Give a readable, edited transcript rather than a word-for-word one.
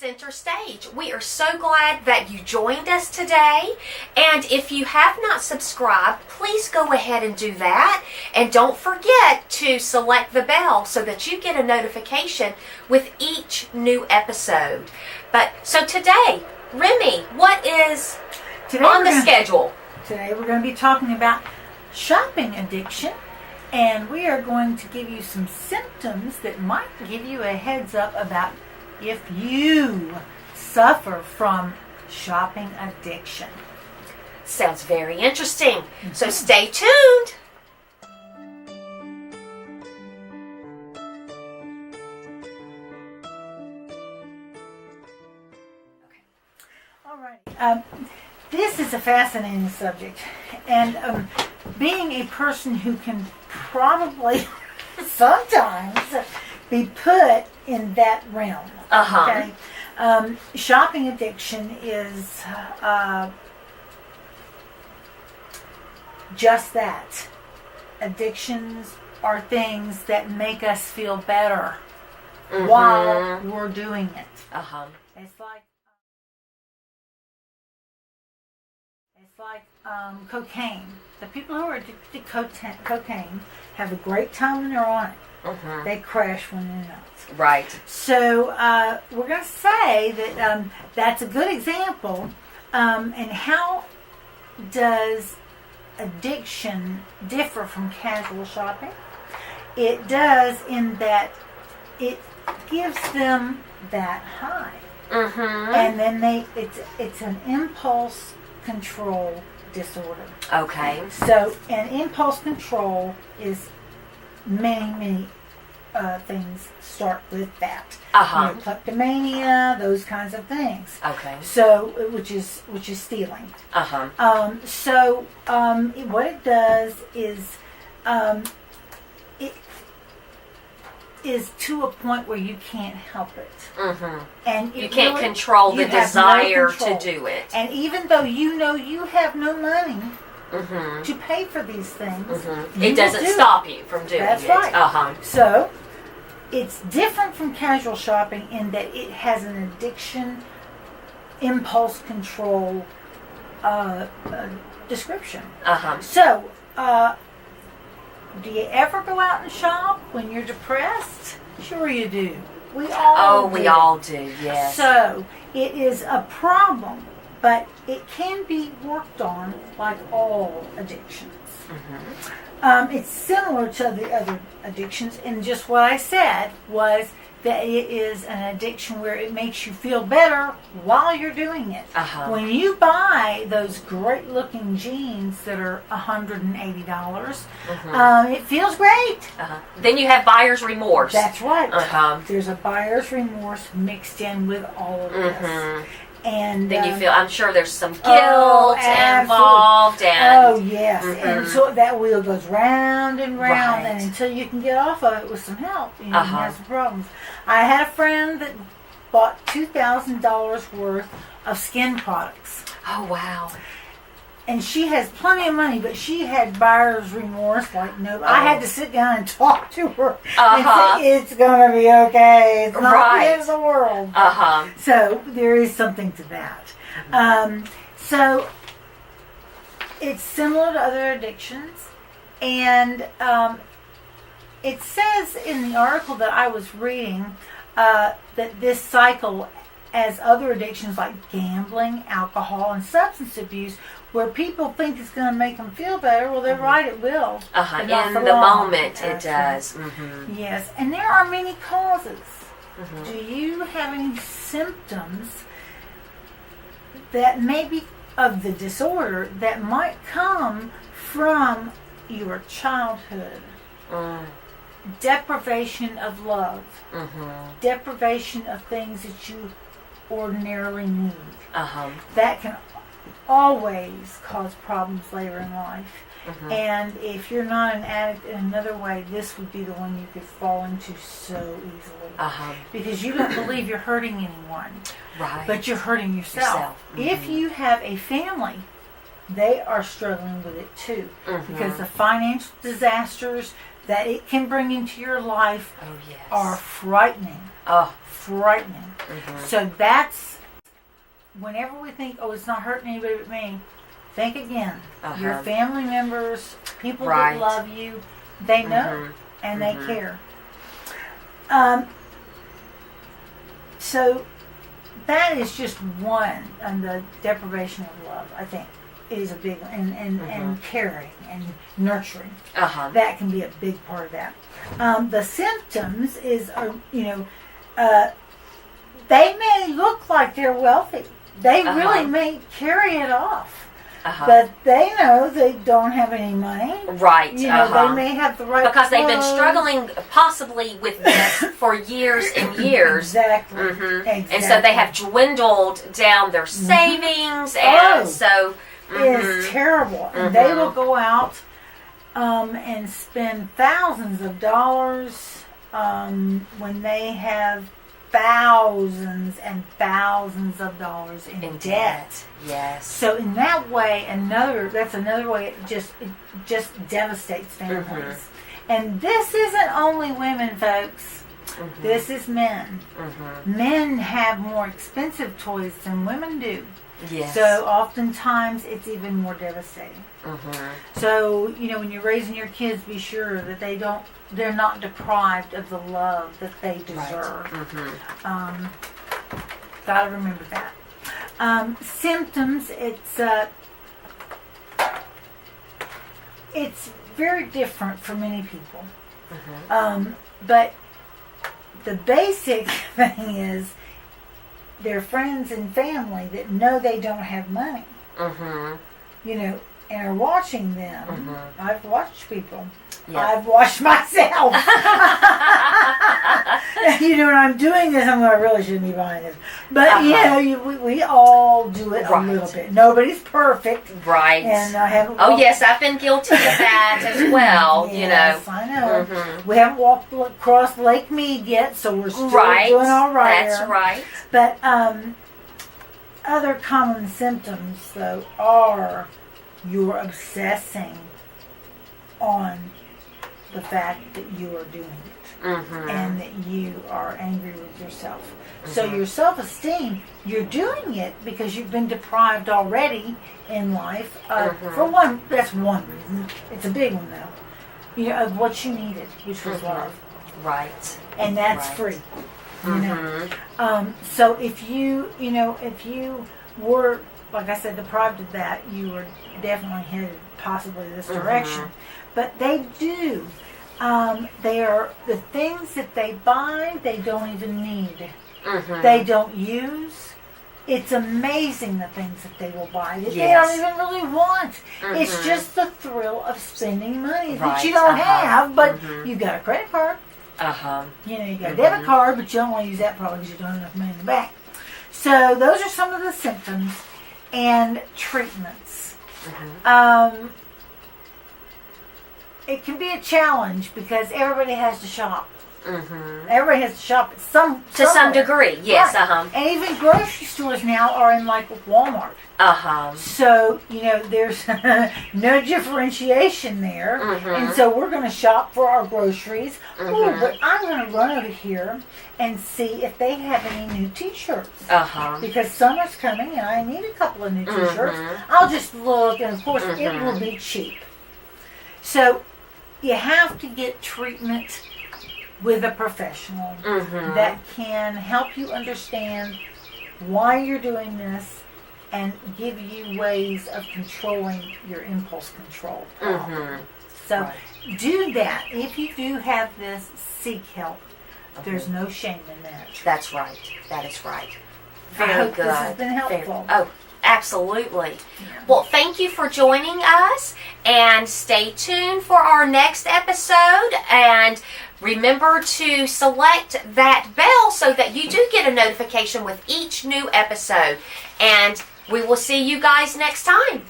center stage. We are so glad that you joined us today. And if you have not subscribed, please go ahead and do that. And don't forget to select the bell so that you get a notification with each new episode. So today, Remi, what is on the schedule? Today we're going to be talking about shopping addiction. And we are going to give you some symptoms that might give you a heads up about if you suffer from shopping addiction. Sounds very interesting. Mm-hmm. So stay tuned. Okay. All right. This is a fascinating subject. And being a person who can probably sometimes be put in that realm. Okay. Shopping addiction is just that. Addictions are things that make us feel better while we're doing it. It's like cocaine. The people who are addicted to cocaine have a great time when they're on it. They crash when they're not. Right. So we're going to say that that's a good example. And how does addiction differ from casual shopping? It does in that it gives them that high. And then it's an impulse control disorder. Okay. So an impulse control is many things start with that. Kleptomania, those kinds of things. Okay. So which is stealing. What it does is it is to a point where you can't help it. And you can't control the desire to do it. And even though you know you have no money to pay for these things, it doesn't stop you from doing it. That's right. So it's different from casual shopping in that it has an addiction impulse control description. So do you ever go out and shop when you're depressed? Sure you do. We all do, yes. So it is a problem, but it can be worked on like all addictions. It's similar to the other addictions, and just what I said was that it is an addiction where it makes you feel better while you're doing it. When you buy those great looking jeans that are $180, it feels great. Then you have buyer's remorse. That's right. There's a buyer's remorse mixed in with all of this. And then you feel, I'm sure there's some guilt involved. And, and so that wheel goes round and round, and until you can get off of it with some help, you have some problems. I had a friend that bought $2,000 worth of skin products. Oh, wow. And she has plenty of money, but she had buyer's remorse like no. I had to sit down and talk to her and say, it's going to be okay. It's not the end of the world. So there is something to that. So it's similar to other addictions. And it says in the article that I was reading that this cycle, as other addictions like gambling, alcohol, and substance abuse, where people think it's going to make them feel better, well, they're right, it will. In the moment, it does. Yes, and there are many causes. Do you have any symptoms that may be of the disorder that might come from your childhood? Deprivation of love. Deprivation of things that you ordinarily need. That can always cause problems later in life. And if you're not an addict in another way, this would be the one you could fall into so easily. Because you don't believe you're hurting anyone. But you're hurting yourself. If you have a family, they are struggling with it too. Because the financial disasters that it can bring into your life yes. are frightening. Oh. Frightening. So that's, whenever we think, oh, it's not hurting anybody but me, think again. Your family members, people that love you, they know and they care. So that is just one, and the deprivation of love, I think, is a big one, and caring and nurturing. That can be a big part of that. The symptoms is, they may look like they're wealthy. They really may carry it off. But they know they don't have any money. Right. They may have the right because clothes. they've been struggling possibly with this for years and years. Exactly. Exactly. And so they have dwindled down their savings, and so it is terrible. And they will go out and spend thousands of dollars when they have thousands and thousands of dollars in debt. Yes. So in that way, that's another way it just devastates families. And this isn't only women, folks. This is men. Men have more expensive toys than women do. Yes. So oftentimes it's even more devastating. So, when you're raising your kids, be sure that they're not deprived of the love that they deserve. Gotta remember that. Symptoms, it's very different for many people. But the basic thing is their friends and family that know they don't have money. And are watching them. I've watched people. I've watched myself. When I'm doing this, I really shouldn't be buying this. But, we all do it a little bit. Nobody's perfect. Right. And I haven't yes, I've been guilty of that as well, Yes, I know. We haven't walked across Lake Mead yet, so we're still doing all right. That's right. But other common symptoms, though, are you're obsessing on the fact that you are doing it and that you are angry with yourself. So your self-esteem, you're doing it because you've been deprived already in life. For one, that's one reason. It's a big one, though. Of what you needed, which was love. Right. And that's free. So if you were, like I said, deprived of that, you were definitely headed possibly this direction. But they do. They are the things that they buy, they don't even need. They don't use. It's amazing the things that they will buy that they don't even really want. It's just the thrill of spending money that you don't have, but you've got a credit card. You got a debit card, but you don't want to use that probably because you don't have enough money in the bank. So those are some of the symptoms and treatments. It can be a challenge because everybody has to shop. Everybody has to shop to some degree. Yes. And even grocery stores now are in like Walmart. So there's no differentiation there, and so we're going to shop for our groceries. But I'm going to run over here and see if they have any new T-shirts because summer's coming and I need a couple of new T-shirts. I'll just look, and of course it will be cheap. So you have to get treatment with a professional that can help you understand why you're doing this and give you ways of controlling your impulse control problem. So do that. If you do have this, seek help. There's no shame in that. That's right. That is right. I hope this has been helpful. Absolutely. Yeah. Well, thank you for joining us, and stay tuned for our next episode, and remember to select that bell so that you do get a notification with each new episode, and we will see you guys next time.